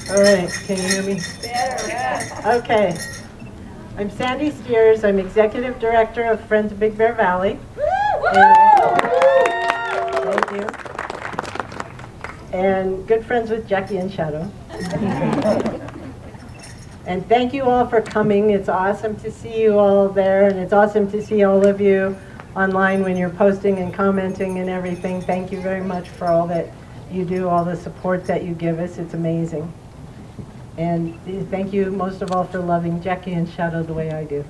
All right, can you hear me? Okay. I'm Sandy Steers. I'm Executive Director of Friends of Big Bear Valley. Thank you. And good friends with Jackie and Shadow. And thank you all for coming. It's awesome to see you all there, and it's awesome to see all of you online when you're posting and commenting and everything. Thank you very much for all that you do, all the support that you give us. It's amazing. And thank you most of all for loving Jackie and Shadow the way I do.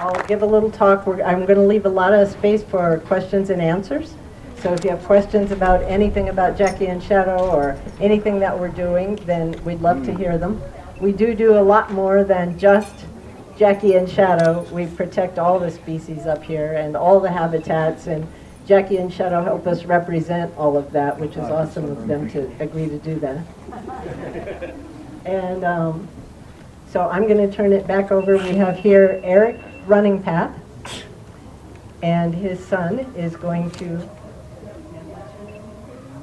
I'll give a little talk. I'm going to leave a lot of space for questions and answers. So if you have questions about anything about Jackie and Shadow or anything that we're doing, then we'd love to hear them. We do a lot more than just Jackie and Shadow. We protect all the species up here and all the habitats, and Jackie and Shadow help us represent all of that, which is awesome of them to agree to do that. And so I'm going to turn it back over. We have here Eric Running Path, and his son is going to,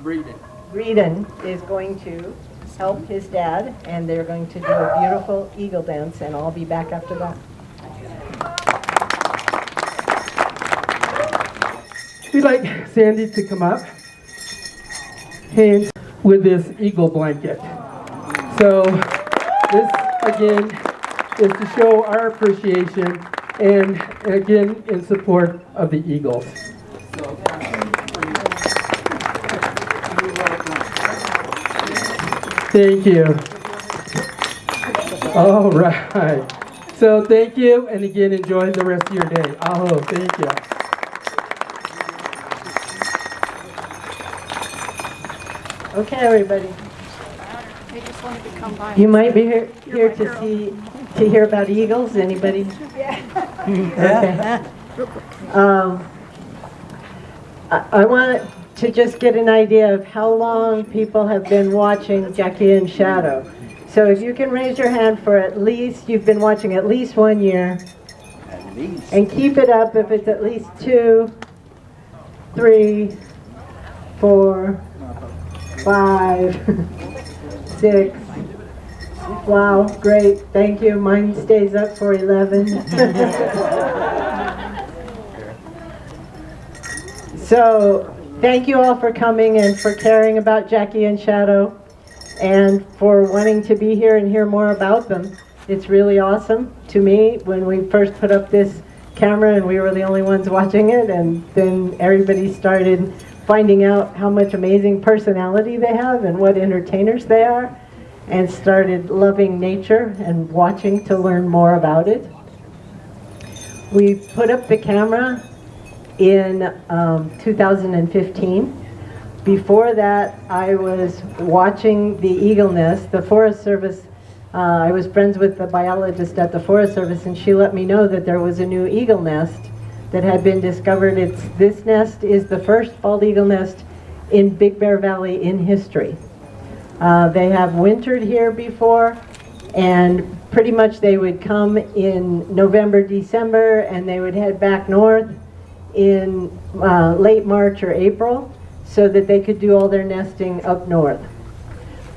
Breeden is going to help his dad, and they're going to do a beautiful eagle dance, and I'll be back after that. We'd like Sandy to come up and with this eagle blanket. So this, again, is to show our appreciation and again, in support of the Eagles. Thank you. All right. So thank you, and again, enjoy the rest of your day. Aho, thank you. Okay, everybody. They just wanted to come by. You might be here to hear about eagles. Anybody? Yeah. Okay. I want to just get an idea of how long people have been watching Jackie and Shadow. So if you can raise your hand for at least, you've been watching at least 1 year. At least. And keep it up if it's at least 2, 3, 4, 5, 6. Wow, great. Thank you. Mine stays up for 11. So, thank you all for coming and for caring about Jackie and Shadow and for wanting to be here and hear more about them. It's really awesome to me when we first put up this camera and we were the only ones watching it, and then everybody started finding out how much amazing personality they have and what entertainers they are, and started loving nature and watching to learn more about it. We put up the camera in 2015. Before that, I was watching the eagle nest. The Forest Service, I was friends with the biologist at the Forest Service, and she let me know that there was a new eagle nest that had been discovered. This nest is the first bald eagle nest in Big Bear Valley in history. They have wintered here before, and pretty much they would come in November, December, and they would head back north in late March or April so that they could do all their nesting up north.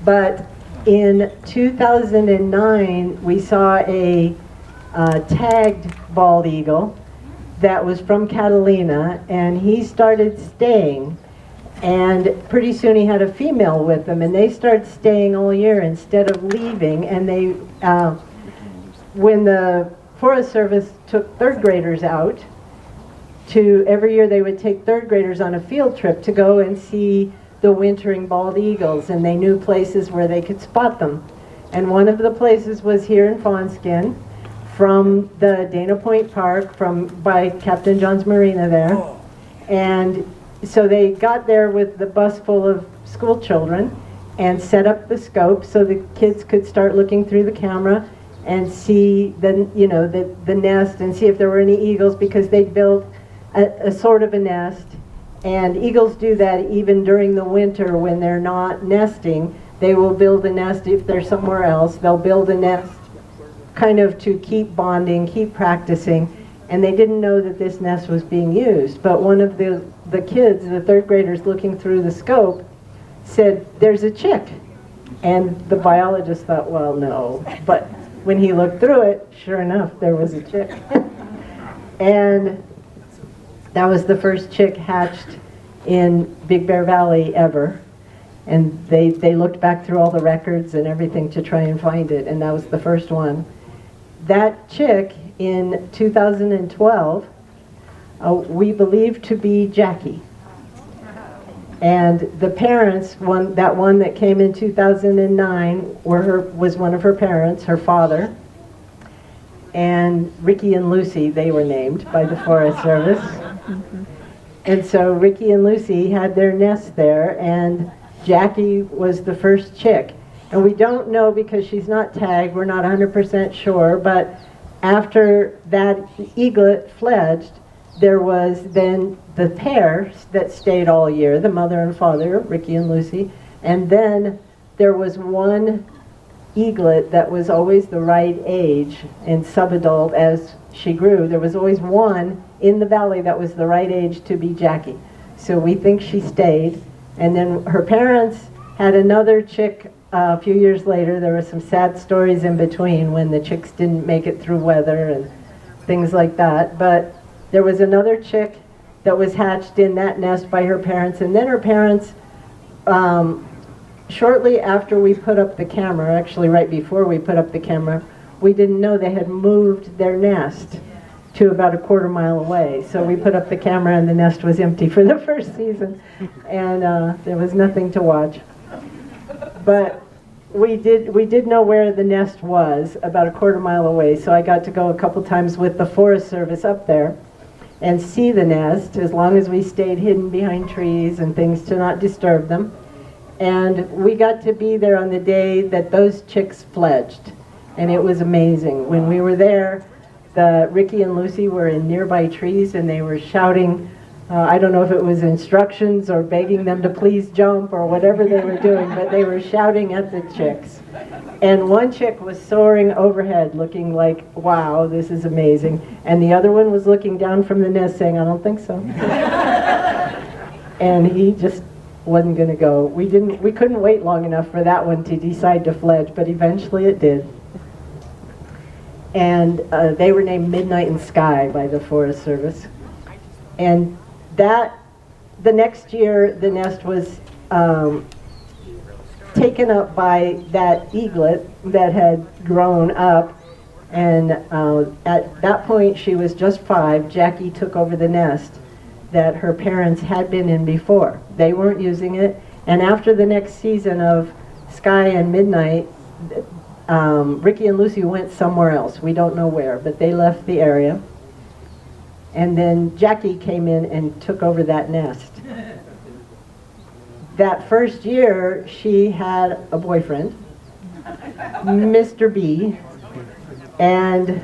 But in 2009, we saw a tagged bald eagle that was from Catalina, and he started staying, and pretty soon he had a female with him, and they started staying all year instead of leaving. And they when the Forest Service took third graders out, every year they would take third graders on a field trip to go and see the wintering bald eagles, and they knew places where they could spot them. And one of the places was here in Fawnskin, from the Dana Point Park, by Captain John's Marina there. And so they got there with the bus full of school children and set up the scope so the kids could start looking through the camera and see the nest and see if there were any eagles, because they'd built a sort of a nest. And eagles do that even during the winter when they're not nesting. They will build a nest if they're somewhere else. They'll build a nest kind of to keep bonding, keep practicing. And they didn't know that this nest was being used. But one of the kids, the third graders looking through the scope, said, "There's a chick." And the biologist thought, well, no. But when he looked through it, sure enough, there was a chick. And that was the first chick hatched in Big Bear Valley ever. And they looked back through all the records and everything to try and find it, and that was the first one. That chick, in 2012, we believe to be Jackie. And the parents, that one that came in 2009 was one of her parents, her father. And Ricky and Lucy, they were named by the Forest Service. And so Ricky and Lucy had their nest there, and Jackie was the first chick. And we don't know because she's not tagged, we're not 100% sure, but after that eaglet fledged, there was then the pair that stayed all year, the mother and father, Ricky and Lucy, and then there was one eaglet that was always the right age and subadult as she grew. There was always one in the valley that was the right age to be Jackie. So we think she stayed. And then her parents had another chick a few years later. There were some sad stories in between when the chicks didn't make it through weather and things like that. But there was another chick that was hatched in that nest by her parents. And then her parents, shortly after we put up the camera, actually right before we put up the camera, we didn't know they had moved their nest to about a quarter mile away. So we put up the camera and the nest was empty for the first season. And there was nothing to watch. But we did know where the nest was, about a quarter mile away. So I got to go a couple times with the Forest Service up there and see the nest, as long as we stayed hidden behind trees and things to not disturb them. And we got to be there on the day that those chicks fledged. And it was amazing. When we were there, Ricky and Lucy were in nearby trees and they were shouting, I don't know if it was instructions or begging them to please jump or whatever they were doing, but they were shouting at the chicks. And one chick was soaring overhead looking like, wow, this is amazing. And the other one was looking down from the nest saying, I don't think so. And he just wasn't going to go. We couldn't wait long enough for that one to decide to fledge, but eventually it did. And they were named Midnight and Sky by the Forest Service. And the next year, the nest was taken up by that eaglet that had grown up. And at that point, she was just 5. Jackie took over the nest that her parents had been in before. They weren't using it. And after the next season of Sky and Midnight, Ricky and Lucy went somewhere else. We don't know where, but they left the area. And then Jackie came in and took over that nest. That first year, she had a boyfriend, Mr. B. And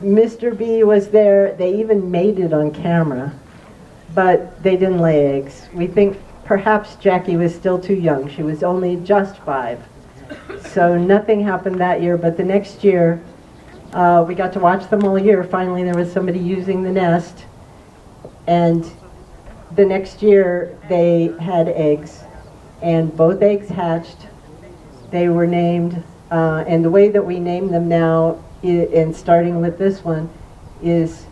Mr. B was there. They even mated on camera, but they didn't lay eggs. We think perhaps Jackie was still too young. She was only just 5. So nothing happened that year, but the next year, we got to watch them all year. Finally, there was somebody using the nest, and the next year they had eggs, and both eggs hatched. They were named, and the way that we name them now, and starting with this one, is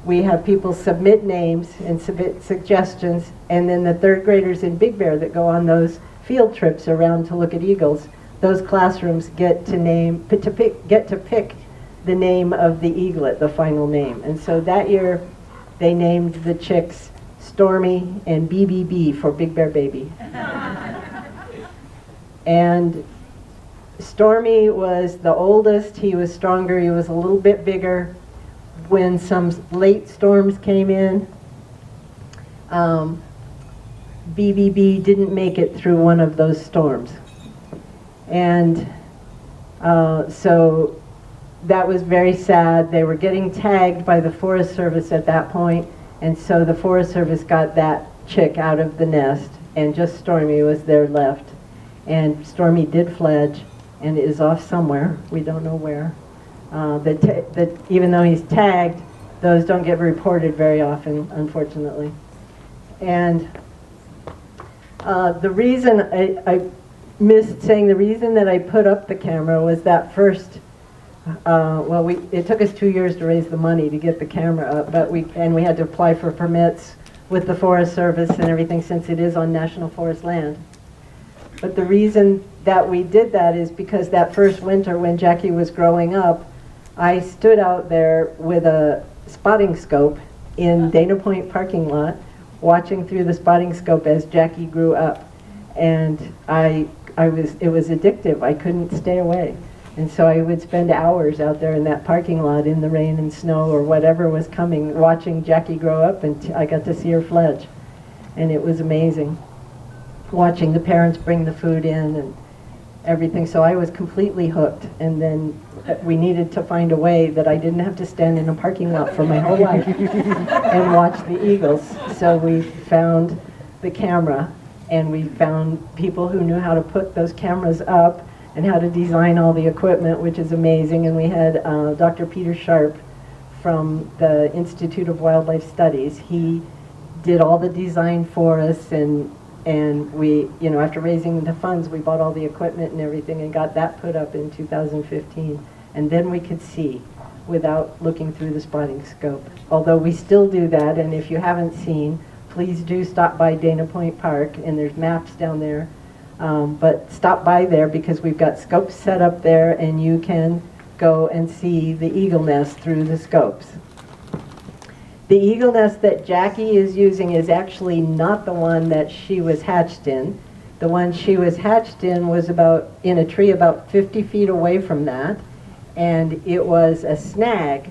we have people submit names and submit suggestions, and then the 3rd graders in Big Bear that go on those field trips around to look at eagles, those classrooms get to pick the name of the eaglet, the final name. And so that year they named the chicks Stormy and BBB for Big Bear Baby. And Stormy was the oldest. He was stronger. He was a little bit bigger. When some late storms came in, BBB didn't make it through one of those storms. And so that was very sad. They were getting tagged by the Forest Service at that point, and so the Forest Service got that chick out of the nest, and just Stormy was there left. And Stormy did fledge and is off somewhere. We don't know where. Even though he's tagged, those don't get reported very often, unfortunately. And the reason I missed saying, the reason that I put up the camera was that first, it took us 2 years to raise the money to get the camera up, but we had to apply for permits with the Forest Service and everything, since it is on National Forest land. But the reason that we did that is because that first winter when Jackie was growing up, I stood out there with a spotting scope in Dana Point parking lot, watching through the spotting scope as Jackie grew up. And it was addictive. I couldn't stay away. And so I would spend hours out there in that parking lot in the rain and snow or whatever was coming, watching Jackie grow up, and I got to see her fledge. And it was amazing, watching the parents bring the food in and everything. So I was completely hooked. And then we needed to find a way that I didn't have to stand in a parking lot for my whole life and watch the eagles. So we found the camera, and we found people who knew how to put those cameras up and how to design all the equipment, which is amazing. And we had Dr. Peter Sharp from the Institute of Wildlife Studies. He did all the design for us, and we, after raising the funds, we bought all the equipment and everything and got that put up in 2015. And then we could see without looking through the spotting scope. Although we still do that, and if you haven't seen, please do stop by Dana Point Park, and there's maps down there. But stop by there, because we've got scopes set up there, and you can go and see the eagle nest through the scopes. The eagle nest that Jackie is using is actually not the one that she was hatched in. The one she was hatched in was in a tree about 50 feet away from that, and it was a snag,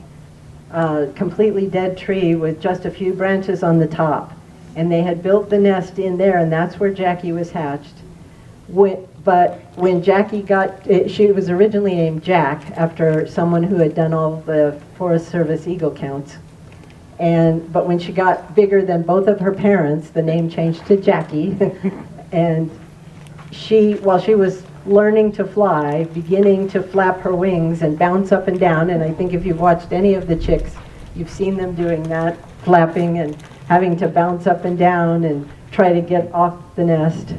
completely dead tree with just a few branches on the top. And they had built the nest in there, and that's where Jackie was hatched. But when Jackie she was originally named Jack after someone who had done all the Forest Service eagle counts. But when she got bigger than both of her parents, the name changed to Jackie. And while she was learning to fly, beginning to flap her wings and bounce up and down, and I think if you've watched any of the chicks, you've seen them doing that, flapping and having to bounce up and down and try to get off the nest.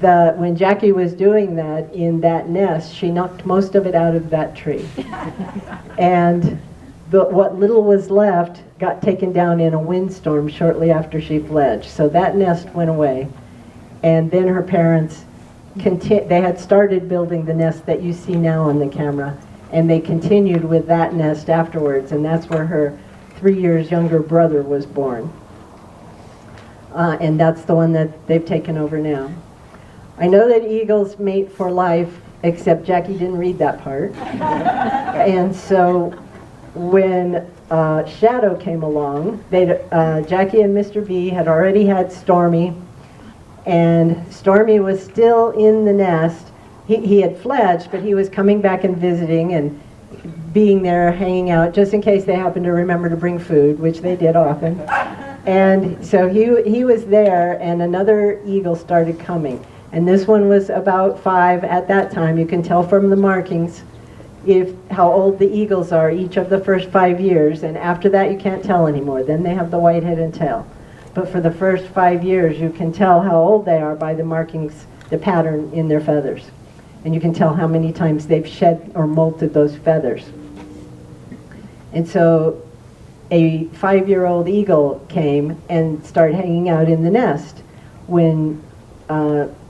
When Jackie was doing that in that nest, she knocked most of it out of that tree. And what little was left got taken down in a windstorm shortly after she fledged. So that nest went away. And then her parents, they had started building the nest that you see now on the camera. And they continued with that nest afterwards. And that's where her 3 years younger brother was born. And that's the one that they've taken over now. I know that eagles mate for life, except Jackie didn't read that part. And so when Shadow came along, Jackie and Mr. B had already had Stormy, and Stormy was still in the nest. He had fledged, but he was coming back and visiting and being there, hanging out, just in case they happened to remember to bring food, which they did often. And so he was there, and another eagle started coming. And this one was about 5 at that time. You can tell from the markings how old the eagles are each of the first 5 years. And after that, you can't tell anymore. Then they have the white head and tail. But for the first 5 years, you can tell how old they are by the markings, the pattern in their feathers. And you can tell how many times they've shed or molted those feathers. And so a 5-year-old eagle came and started hanging out in the nest when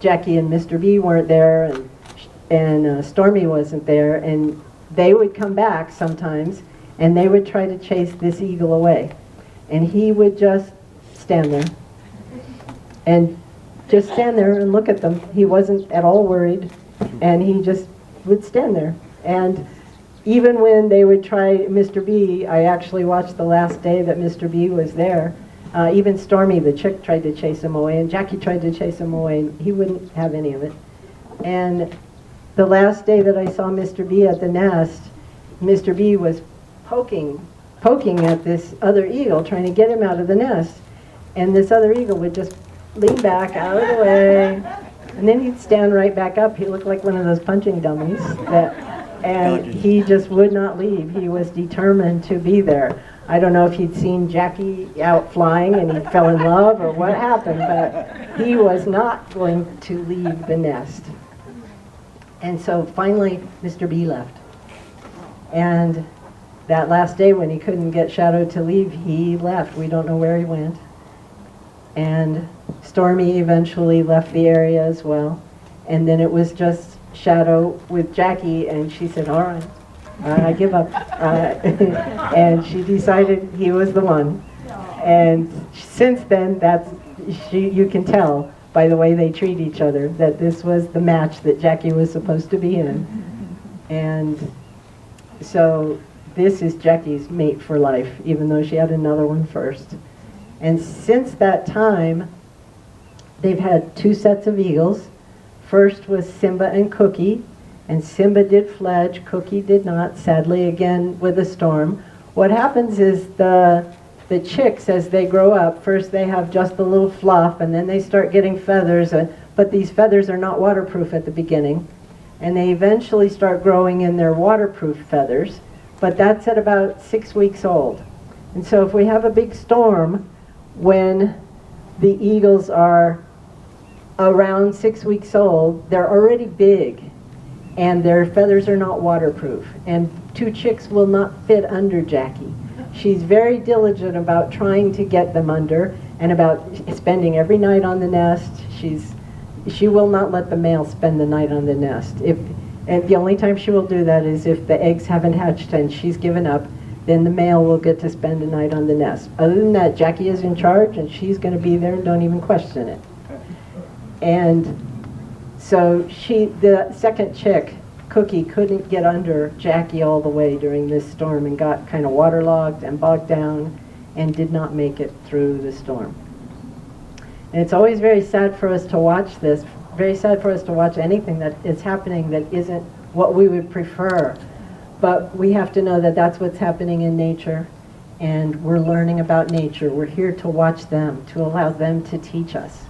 Jackie and Mr. B weren't there, and Stormy wasn't there, and they would come back sometimes, and they would try to chase this eagle away. And he would just stand there, and just stand there and look at them. He wasn't at all worried, and he just would stand there. And even when they would try Mr. B, I actually watched the last day that Mr. B was there, even Stormy, the chick, tried to chase him away, and Jackie tried to chase him away, and he wouldn't have any of it. And the last day that I saw Mr. B at the nest, Mr. B was poking at this other eagle, trying to get him out of the nest. And this other eagle would just lean back out of the way, and then he'd stand right back up. He looked like one of those punching dummies. And he just would not leave. He was determined to be there. I don't know if he'd seen Jackie out flying and he fell in love or what happened, but he was not going to leave the nest. And so finally, Mr. B left. And that last day when he couldn't get Shadow to leave, he left. We don't know where he went. And Stormy eventually left the area as well. And then it was just Shadow with Jackie, and she said, all right, I give up. And she decided he was the one. And since then, you can tell by the way they treat each other that this was the match that Jackie was supposed to be in. And so this is Jackie's mate for life, even though she had another one first. And since that time, they've had 2 sets of eagles. First was Simba and Cookie, and Simba did fledge, Cookie did not, sadly again with a storm. What happens is the chicks, as they grow up, first they have just a little fluff, and then they start getting feathers, but these feathers are not waterproof at the beginning, and they eventually start growing in their waterproof feathers, but that's at about 6 weeks old. And so if we have a big storm, when the eagles are around 6 weeks old, they're already big, and their feathers are not waterproof, and 2 chicks will not fit under Jackie. She's very diligent about trying to get them under, and about spending every night on the nest. She will not let the male spend the night on the nest. And the only time she will do that is if the eggs haven't hatched and she's given up, then the male will get to spend a night on the nest. Other than that, Jackie is in charge, and she's going to be there, and don't even question it. And so the second chick, Cookie, couldn't get under Jackie all the way during this storm and got kind of waterlogged and bogged down and did not make it through the storm. And it's always very sad for us to watch this, very sad for us to watch anything that is happening that isn't what we would prefer. But we have to know that that's what's happening in nature, and we're learning about nature. We're here to watch them, to allow them to teach us.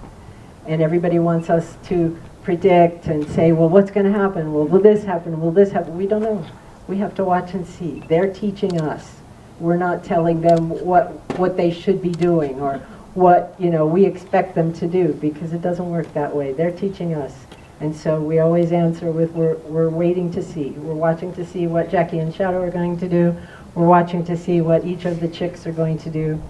And everybody wants us to predict and say, well, what's going to happen? Well, will this happen? Will this happen? We don't know. We have to watch and see. They're teaching us. We're not telling them what they should be doing or what we expect them to do, because it doesn't work that way. They're teaching us. And so we always answer with, we're waiting to see. We're watching to see what Jackie and Shadow are going to do. We're watching to see what each of the chicks are going to do.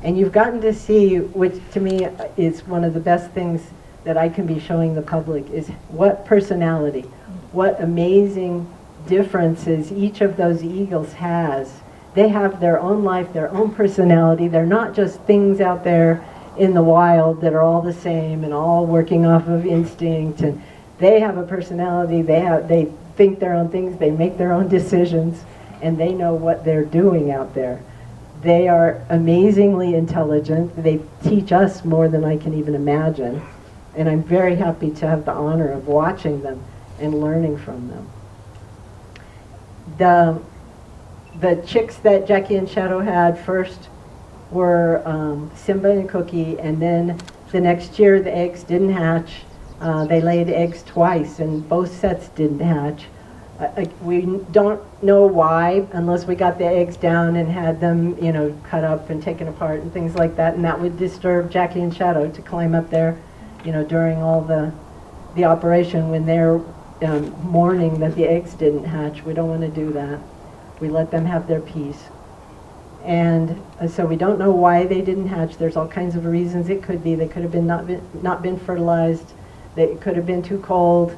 And you've gotten to see, which to me is one of the best things that I can be showing the public, is what personality, what amazing differences each of those eagles has. They have their own life, their own personality. They're not just things out there in the wild that are all the same and all working off of instinct. And they have a personality. They think their own things. They make their own decisions, and they know what they're doing out there. They are amazingly intelligent. They teach us more than I can even imagine. And I'm very happy to have the honor of watching them and learning from them. The chicks that Jackie and Shadow had first were Simba and Cookie, and then the next year the eggs didn't hatch. They laid eggs twice, and both sets didn't hatch. We don't know why, unless we got the eggs down and had them, cut up and taken apart and things like that, and that would disturb Jackie and Shadow to climb up there, during all the operation when they're mourning that the eggs didn't hatch. We don't want to do that. We let them have their peace. And so we don't know why they didn't hatch. There's all kinds of reasons. It could be they could have been not been fertilized. It could have been too cold.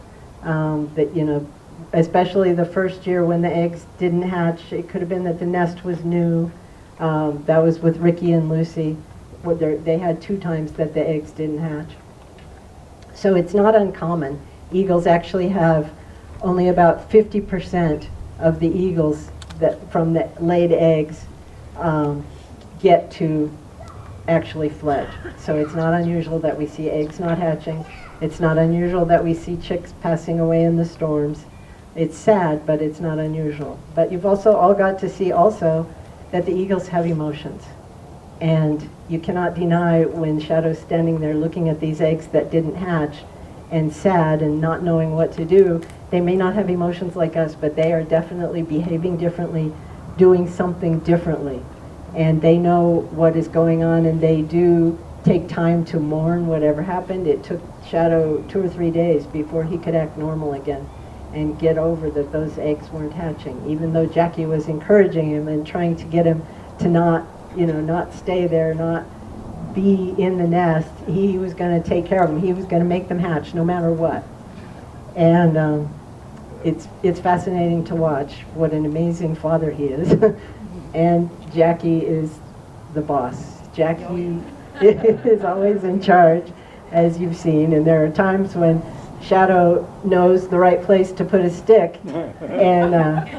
Especially the first year when the eggs didn't hatch, it could have been that the nest was new. That was with Ricky and Lucy. They had 2 times that the eggs didn't hatch. So it's not uncommon. Eagles actually have only about 50% of the eagles that from the laid eggs get to actually fledge. So it's not unusual that we see eggs not hatching. It's not unusual that we see chicks passing away in the storms. It's sad, but it's not unusual. But you've also all got to see also that the eagles have emotions. And you cannot deny when Shadow's standing there looking at these eggs that didn't hatch and sad and not knowing what to do, they may not have emotions like us, but they are definitely behaving differently, doing something differently. and they know what is going on, and they do take time to mourn whatever happened. It took Shadow 2 or 3 days before he could act normal again and get over that those eggs weren't hatching, even though Jackie was encouraging him and trying to get him to not, not stay there, not be in the nest. He was going to take care of them. He was going to make them hatch no matter what. And it's fascinating to watch what an amazing father he is. And Jackie is the boss. Jackie is always in charge, as you've seen, and there are times when Shadow knows the right place to put a stick, and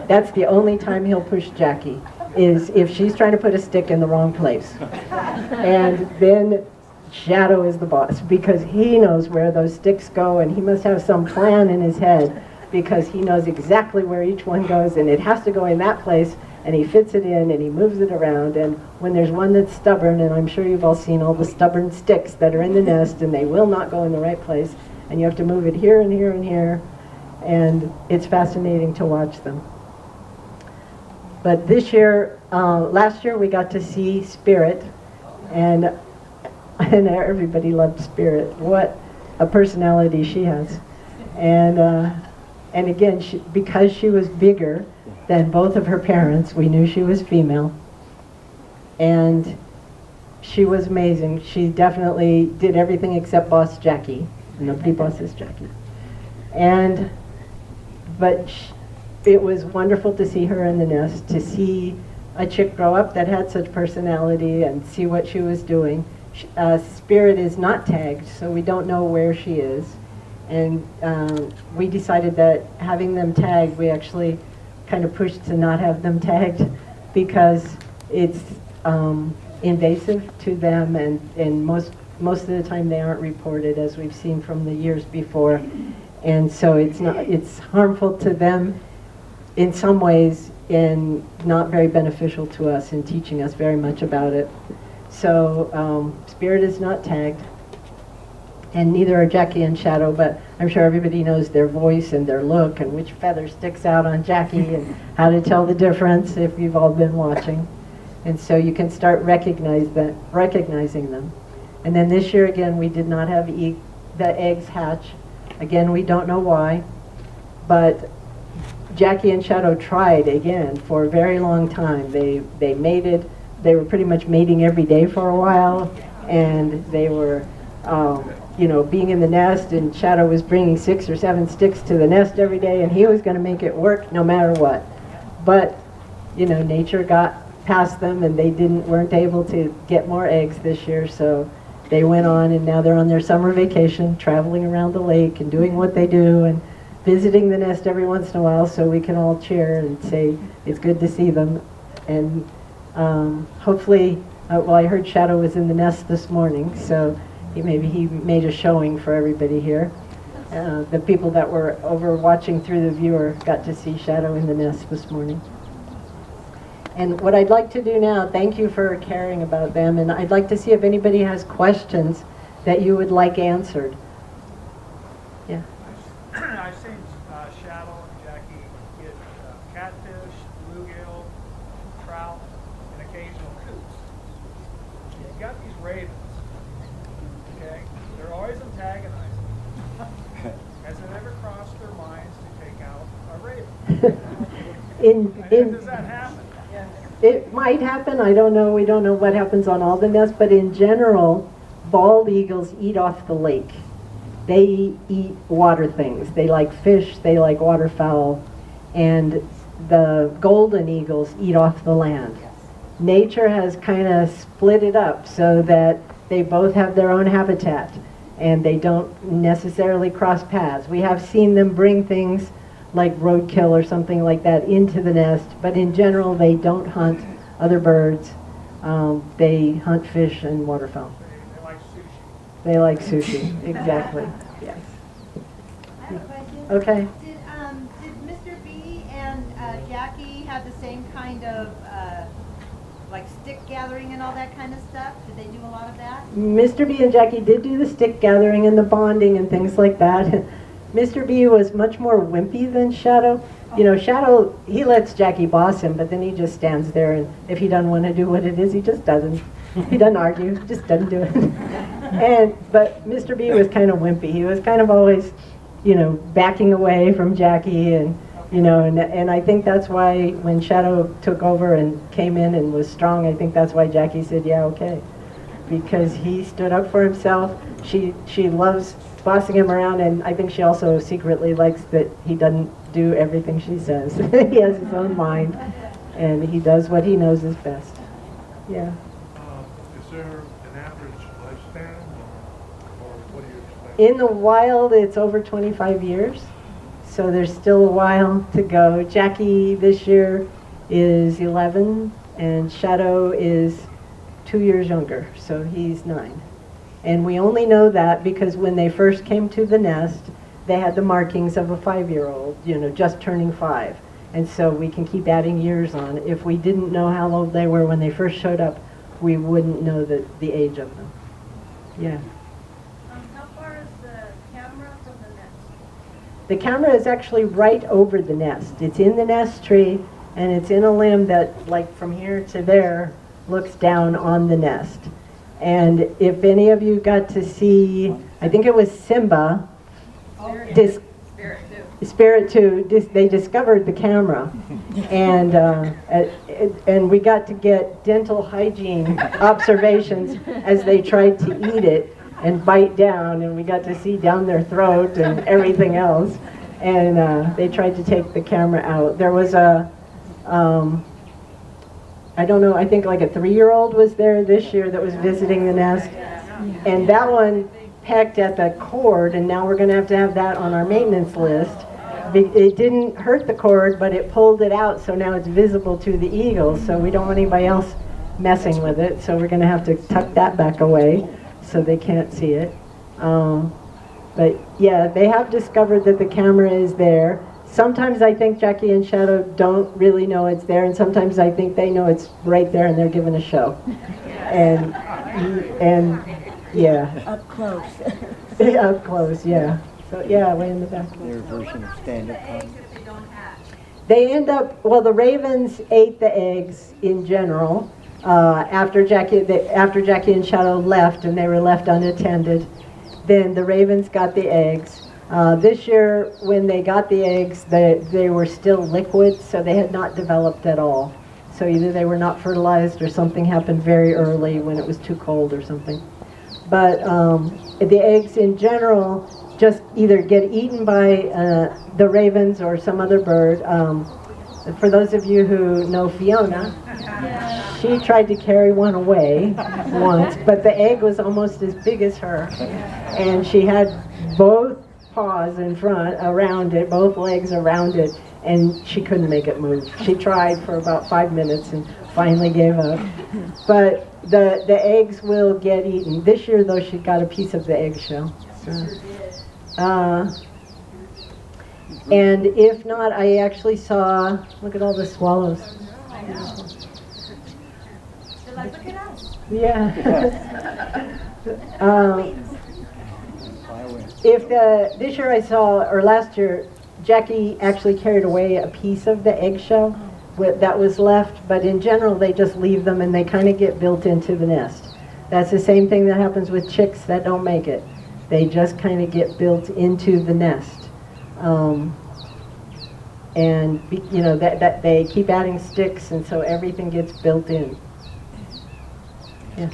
that's the only time he'll push Jackie, is if she's trying to put a stick in the wrong place. And then Shadow is the boss, because he knows where those sticks go, and he must have some plan in his head, because he knows exactly where each one goes, and it has to go in that place, and he fits it in, and he moves it around. And when there's one that's stubborn, and I'm sure you've all seen all the stubborn sticks that are in the nest, and they will not go in the right place, and you have to move it here and here and here, and it's fascinating to watch them. But this year, last year we got to see Spirit, and everybody loved Spirit. What a personality she has. And again, because she was bigger than both of her parents, we knew she was female. And she was amazing. She definitely did everything except boss Jackie. Nobody bosses Jackie. But it was wonderful to see her in the nest, to see a chick grow up that had such personality and see what she was doing. Spirit is not tagged, so we don't know where she is. And we decided that having them tagged, we actually kind of pushed to not have them tagged, because it's invasive to them, and most of the time they aren't reported, as we've seen from the years before. And so it's harmful to them in some ways, and not very beneficial to us in teaching us very much about it. So Spirit is not tagged, and neither are Jackie and Shadow, but I'm sure everybody knows their voice and their look and which feather sticks out on Jackie and how to tell the difference if you've all been watching. And so you can start recognizing them. And then this year again, we did not have the eggs hatch. Again, we don't know why, but Jackie and Shadow tried again for a very long time. They mated. They were pretty much mating every day for a while, and they were being in the nest, and Shadow was bringing 6 or 7 sticks to the nest every day, and he was going to make it work no matter what. But nature got past them, and they weren't able to get more eggs this year, so they went on, and now they're on their summer vacation, traveling around the lake and doing what they do, and visiting the nest every once in a while, so we can all cheer and say it's good to see them. And hopefully, I heard Shadow was in the nest this morning, so maybe he made a showing for everybody here. The people that were over watching through the viewer got to see Shadow in the nest this morning. And what I'd like to do now, thank you for caring about them, and I'd like to see if anybody has questions that you would like answered. Yeah. I've seen Shadow and Jackie get catfish, bluegill, trout, and occasional coots. You've got these ravens, okay? They're always antagonizing. Has it ever crossed their minds to take out a raven? Does that happen? It might happen. I don't know. We don't know what happens on all the nests, but in general, bald eagles eat off the lake. They eat water things. They like fish. They like waterfowl. And the golden eagles eat off the land. Nature has kind of split it up so that they both have their own habitat, and they don't necessarily cross paths. We have seen them bring things like roadkill or something like that into the nest, but in general they don't hunt other birds. They hunt fish and waterfowl. They like sushi. They like sushi, exactly. Yes. I have a question. Okay. Did Mr. B and Jackie have the same kind of like stick gathering and all that kind of stuff? Did they do a lot of that? Mr. B and Jackie did do the stick gathering and the bonding and things like that. Mr. B was much more wimpy than Shadow. You know, Shadow, he lets Jackie boss him, but then he just stands there, and if he doesn't want to do what it is, he just doesn't. He doesn't argue, just doesn't do it. But Mr. B was kind of wimpy. He was kind of always, you know, backing away from Jackie, and you know, and I think that's why when Shadow took over and came in and was strong, I think that's why Jackie said, yeah, okay, because he stood up for himself. She loves bossing him around, and I think she also secretly likes that he doesn't do everything she says. He has his own mind, and he does what he knows is best. Yeah. Is there an average lifespan, or what do you expect? In the wild, it's over 25 years, so there's still a while to go. Jackie this year is 11, and Shadow is 2 years younger, so he's 9. And we only know that because when they first came to the nest, they had the markings of a 5-year-old, you know, just turning 5. And so we can keep adding years on. If we didn't know how old they were when they first showed up, we wouldn't know the age of them. Yeah. How far is the camera from the nest? The camera is actually right over the nest. It's in the nest tree, and it's in a limb that, like from here to there, looks down on the nest. And if any of you got to see, I think it was Simba, Spirit 2, they discovered the camera, and we got to get dental hygiene observations as they tried to eat it and bite down, and we got to see down their throat and everything else, and they tried to take the camera out. There was a, I don't know, I think like a 3-year-old was there this year that was visiting the nest, and that one pecked at the cord, and now we're going to have that on our maintenance list. It didn't hurt the cord, but it pulled it out, so now it's visible to the eagles, so we don't want anybody else messing with it, so we're going to have to tuck that back away so they can't see it. But yeah, they have discovered that the camera is there. Sometimes I think Jackie and Shadow don't really know it's there, and sometimes I think they know it's right there and they're giving a show. And yeah. Up close. Up close, yeah. So yeah, way in the back. Their version of stand-up comedy. They end up, well, the ravens ate the eggs in general after Jackie and Shadow left, and they were left unattended. Then the ravens got the eggs. This year, when they got the eggs, they were still liquid, so they had not developed at all. So either they were not fertilized or something happened very early when it was too cold or something. But the eggs in general just either get eaten by the ravens or some other bird. For those of you who know Fiona, she tried to carry one away once, but the egg was almost as big as her. And she had both paws in front around it, both legs around it, and she couldn't make it move. She tried for about 5 minutes and finally gave up. But the eggs will get eaten. This year, though, she got a piece of the eggshell. And if not, I actually saw, look at all the swallows. They're like, look at us. Yeah. This year I saw, or last year, Jackie actually carried away a piece of the eggshell that was left, but in general they just leave them and they kind of get built into the nest. That's the same thing that happens with chicks that don't make it. They just kind of get built into the nest. And you know that they keep adding sticks, and so everything gets built in. Yeah.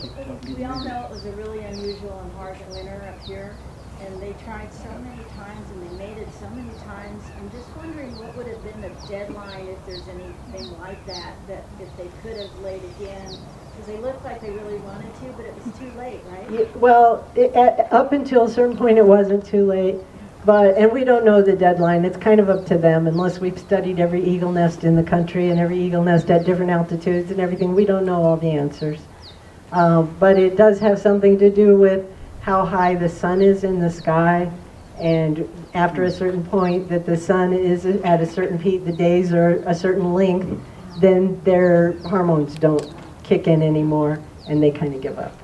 We all know it was a really unusual and harsh winter up here, and they tried so many times and they made it so many times. I'm just wondering what would have been the deadline if there's anything like that if they could have laid again, because they looked like they really wanted to, but it was too late, right? Yeah, well, up until a certain point it wasn't too late. And we don't know the deadline. It's kind of up to them, unless we've studied every eagle nest in the country and every eagle nest at different altitudes and everything. We don't know all the answers. But it does have something to do with how high the sun is in the sky. And after a certain point that the sun is at a certain peak, the days are a certain length, then their hormones don't kick in anymore and they kind of give up.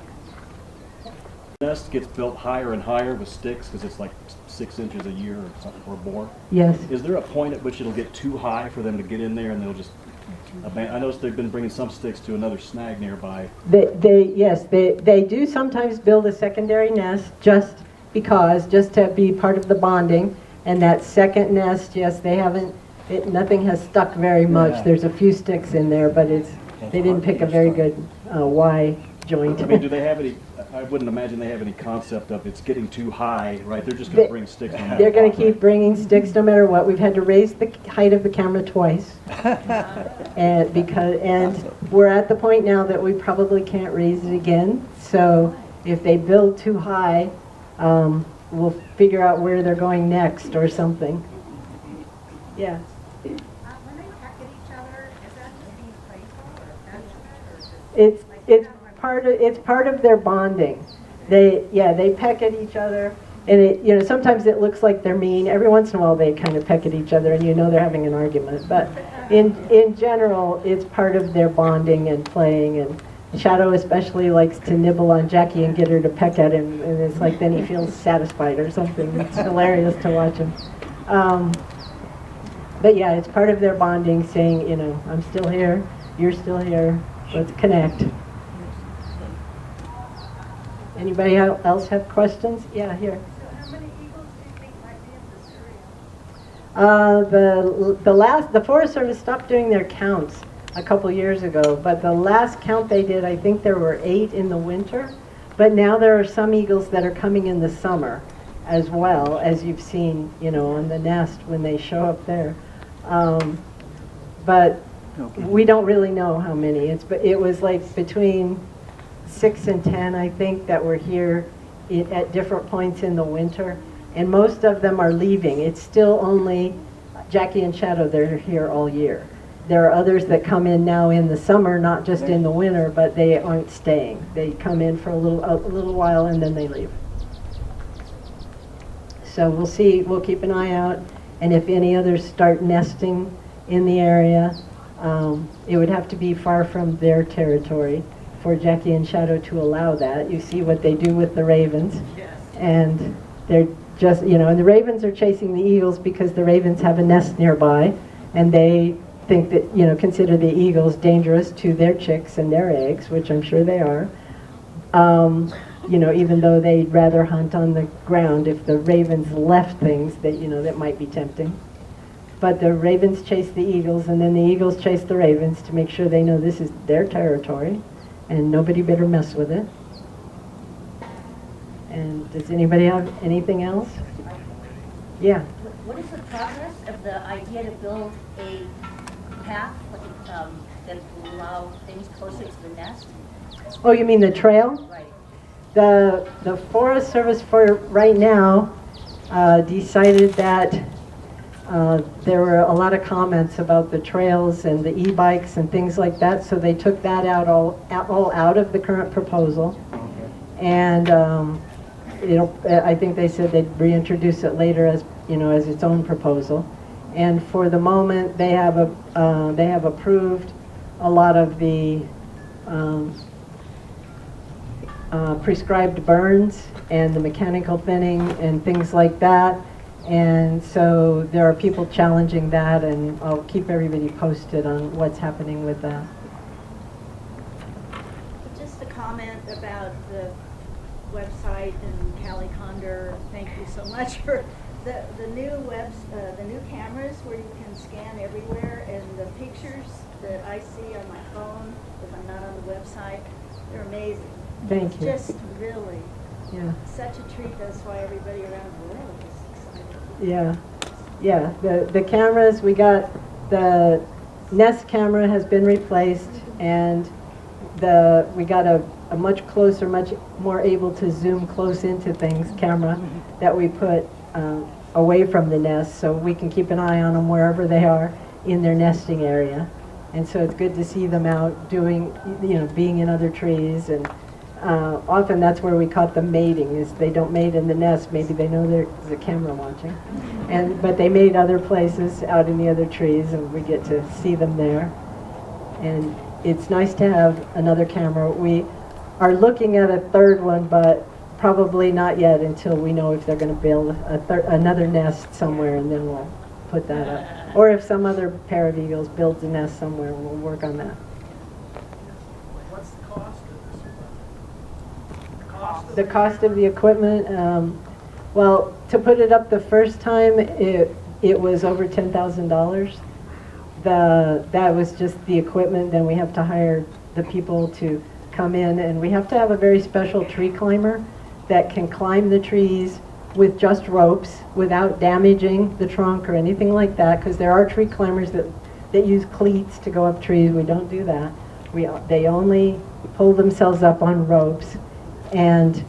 nest gets built higher and higher with sticks because it's like 6 inches a year or something or more. Yes. Is there a point at which it'll get too high for them to get in there and they'll just I noticed they've been bringing some sticks to another snag nearby. They do sometimes build a secondary nest just to be part of the bonding. And that second nest, yes, nothing has stuck very much. Yeah. There's a few sticks in there, but they didn't pick a very good Y joint. I mean, do they have any? I wouldn't imagine they have any concept of it's getting too high, right? They're just going to bring sticks. No matter They're going what, to keep bringing sticks no matter what. We've had to raise the height of the camera twice, and we're at the point now that we probably can't raise it again. So if they build too high, we'll figure out where they're going next or something. Yeah. When they peck at each other, is that just being playful or affectionate or just It's part of their bonding. They peck at each other, and sometimes it looks like they're mean. Every once in a while they kind of peck at each other, and they're having an argument. But in general, it's part of their bonding and playing. And Shadow especially likes to nibble on Jackie and get her to peck at him, and it's like then he feels satisfied or something. It's hilarious to watch him. But yeah, it's part of their bonding, saying, I'm still here, you're still here, let's connect. Anybody else have questions? Yeah, here. So how many eagles do you think might be in this area? The Forest Service stopped doing their counts a couple years ago, but the last count they did, I think there were 8 in the winter, but now there are some eagles that are coming in the summer as well, as you've seen, on the nest when they show up there. But we don't really know how many. It was like between 6 and 10, I think, that were here at different points in the winter, and most of them are leaving. It's still only Jackie and Shadow that are here all year. There are others that come in now in the summer, not just in the winter, but they aren't staying. They come in for a little while and then they leave. So we'll see. We'll keep an eye out, and if any others start nesting in the area, it would have to be far from their territory for Jackie and Shadow to allow that. You see what they do with the ravens. Yes. And they're just, and the ravens are chasing the eagles because the ravens have a nest nearby, and they think that, consider the eagles dangerous to their chicks and their eggs, which I'm sure they are. Even though they'd rather hunt on the ground, if the ravens left things that might be tempting. But the ravens chase the eagles, and then the eagles chase the ravens to make sure they know this is their territory, and nobody better mess with it. And does anybody have anything else? Yeah. What is the progress of the idea to build a path that will allow things closer to the nest? Oh, you mean the trail? Right. The Forest Service for right now decided that there were a lot of comments about the trails and the e-bikes and things like that, so they took that all out of the current proposal. And I think they said they'd reintroduce it later as its own proposal. And for the moment, they have approved a lot of the prescribed burns and the mechanical thinning and things like that. And so there are people challenging that, and I'll keep everybody posted on what's happening with that. Just a comment about the website and Callie Condor. Thank you so much for the new cameras where you can scan everywhere, and the pictures that I see on my phone if I'm not on the website, they're amazing. Thank you. Just really such a treat. That's why everybody around the world is excited. Yeah. The cameras, we got the Nest camera has been replaced, and we got a much closer, much more able to zoom close into things camera that we put away from the nest, so we can keep an eye on them wherever they are in their nesting area. And so it's good to see them out doing, being in other trees, and often that's where we caught them mating, is they don't mate in the nest. Maybe they know there's a camera watching, but they mate other places out in the other trees, and we get to see them there. And it's nice to have another camera. We are looking at a third one, but Probably not yet until we know if they're going to build another nest somewhere, and then we'll put that up. Or if some other pair of eagles builds a nest somewhere, we'll work on that. What's the cost of this equipment? The cost of the equipment, well, to put it up the first time, it was over $10,000. That was just the equipment. Then we have to hire the people to come in, and we have to have a very special tree climber that can climb the trees with just ropes without damaging the trunk or anything like that, because there are tree climbers that use cleats to go up trees. We don't do that. They only pull themselves up on ropes, and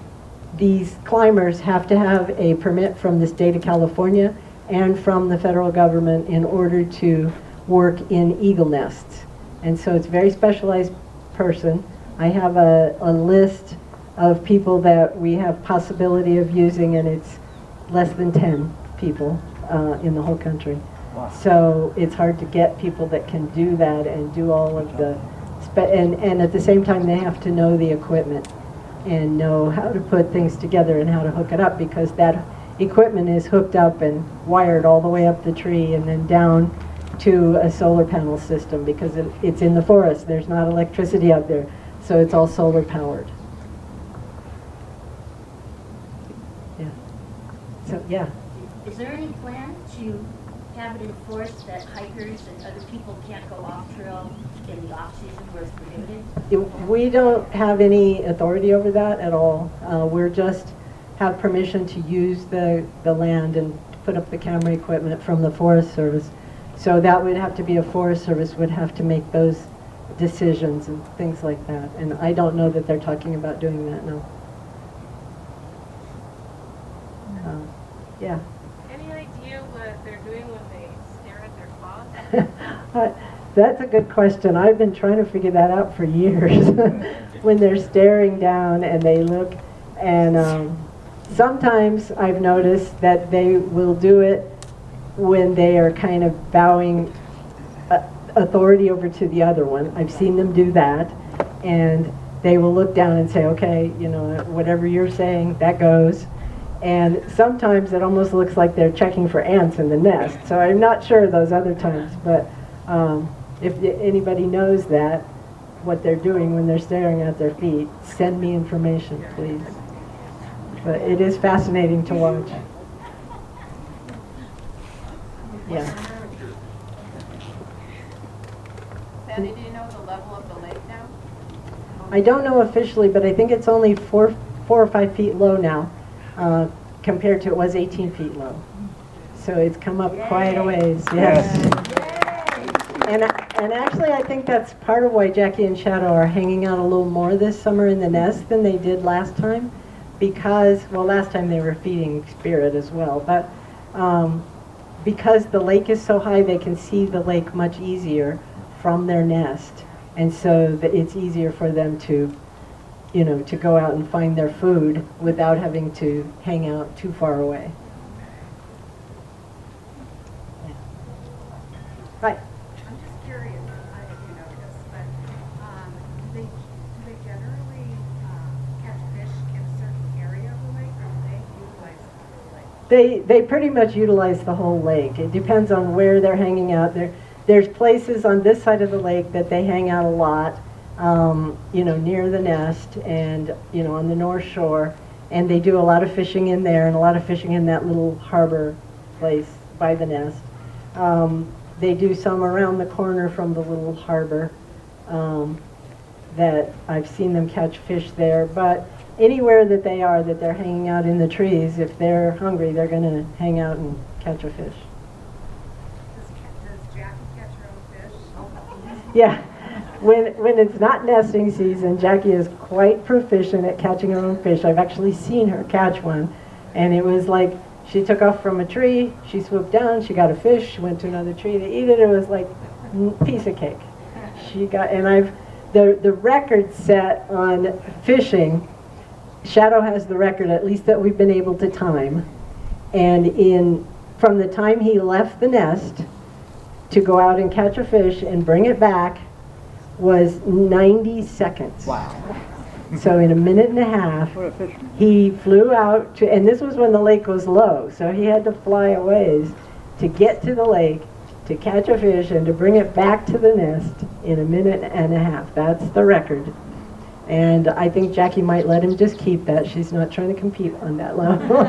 these climbers have to have a permit from the state of California and from the federal government in order to work in eagle nests. And so it's a very specialized person. I have a list of people that we have possibility of using, and it's less than 10 people in the whole country. Wow. So it's hard to get people that can do that and do all of the, and at the same time they have to know the equipment and know how to put things together and how to hook it up, because that equipment is hooked up and wired all the way up the tree and then down to a solar panel system, because it's in the forest. There's not electricity out there, so it's all solar powered. Yeah. So yeah. Is there any plan to have it enforced that hikers and other people can't go off trail in the off season where it's prohibited? We don't have any authority over that at all. We're just have permission to use the land and put up the camera equipment from the Forest Service. So that would have to be a Forest Service would have to make those decisions and things like that. And I don't know that they're talking about doing that, no. Yeah. Any idea what they're doing when they stare at their claws? That's a good question. I've been trying to figure that out for years. When they're staring down and they look, and sometimes I've noticed that they will do it when they are kind of bowing authority over to the other one. I've seen them do that, and they will look down and say, okay, you know, whatever you're saying, that goes. And sometimes it almost looks like they're checking for ants in the nest. So I'm not sure those other times, but if anybody knows that, what they're doing when they're staring at their feet, send me information, please. But it is fascinating to watch. Yeah. Sandy, do you know the level of the lake now? I don't know officially, but I think it's only 4 or 5 feet low now, compared to it was 18 feet low. So it's come up quite a ways. Yes. And actually, I think that's part of why Jackie and Shadow are hanging out a little more this summer in the nest than they did last time, because, well, last time they were feeding Spirit as well, but because the lake is so high, they can see the lake much easier from their nest, and so it's easier for them to, you know, to go out and find their food without having to hang out too far away. Yeah. Right. I'm just curious, I don't know if you know this, but do they generally catch fish in a certain area of the lake, or do they utilize the whole lake? They pretty much utilize the whole lake. It depends on where they're hanging out. There's places on this side of the lake that they hang out a lot, you know, near the nest and, you know, on the North Shore. And they do a lot of fishing in there and a lot of fishing in that little harbor place by the nest. They do some around the corner from the little harbor that I've seen them catch fish there. But anywhere that they're hanging out in the trees, if they're hungry, they're going to hang out and catch a fish. Does Jackie catch her own fish? Yeah, when it's not nesting season, Jackie is quite proficient at catching her own fish. I've actually seen her catch one, and it was like she took off from a tree, she swooped down, she got a fish, she went to another tree to eat it. It was like a piece of cake. She got, and the record set on fishing. Shadow has the record, at least that we've been able to time, and from the time he left the nest to go out and catch a fish and bring it back was 90 seconds. Wow. So in a minute and a half, What a fisherman. he flew out to, and this was when the lake was low, so he had to fly a ways to get to the lake, to catch a fish, and to bring it back to the nest in a minute and a half. That's the record. And I think Jackie might let him just keep that. She's not trying to compete on that level.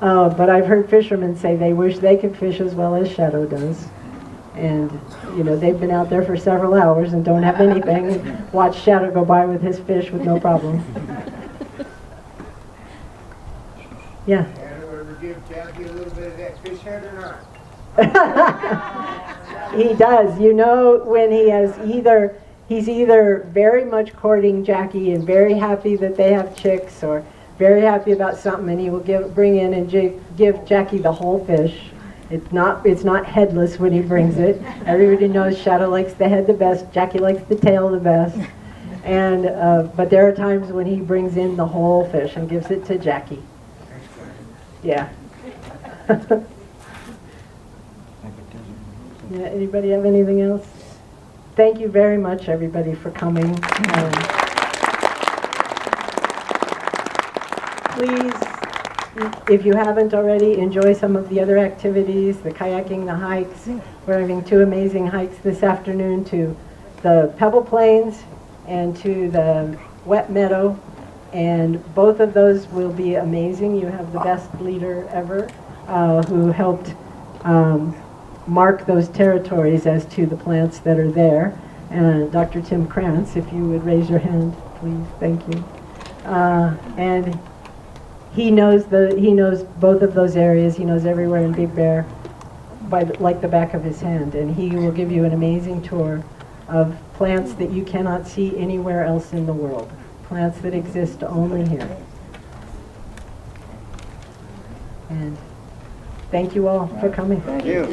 But I've heard fishermen say they wish they could fish as well as Shadow does. And, you know, they've been out there for several hours and don't have anything, and watch Shadow go by with his fish with no problem. Yeah. And ever give Jackie a little bit of that fish head or not? He does. You know, when he has he's either very much courting Jackie and very happy that they have chicks, or very happy about something, and he will bring in and give Jackie the whole fish. It's not headless when he brings it. Everybody knows Shadow likes the head the best. Jackie likes the tail the best. And but there are times when he brings in the whole fish and gives it to Jackie. Yeah. Yeah. Anybody have anything else? Thank you very much, everybody, for coming. Please, if you haven't already, enjoy some of the other activities, the kayaking, the hikes. We're having 2 amazing hikes this afternoon to the Pebble Plains and to the Wet Meadow, and both of those will be amazing. You have the best leader ever who helped mark those territories as to the plants that are there. And Dr. Tim Krantz, if you would raise your hand, please. Thank you. And he knows both of those areas. He knows everywhere in Big Bear like the back of his hand, and he will give you an amazing tour of plants that you cannot see anywhere else in the world. Plants that exist only here. And thank you all for coming. Thank you.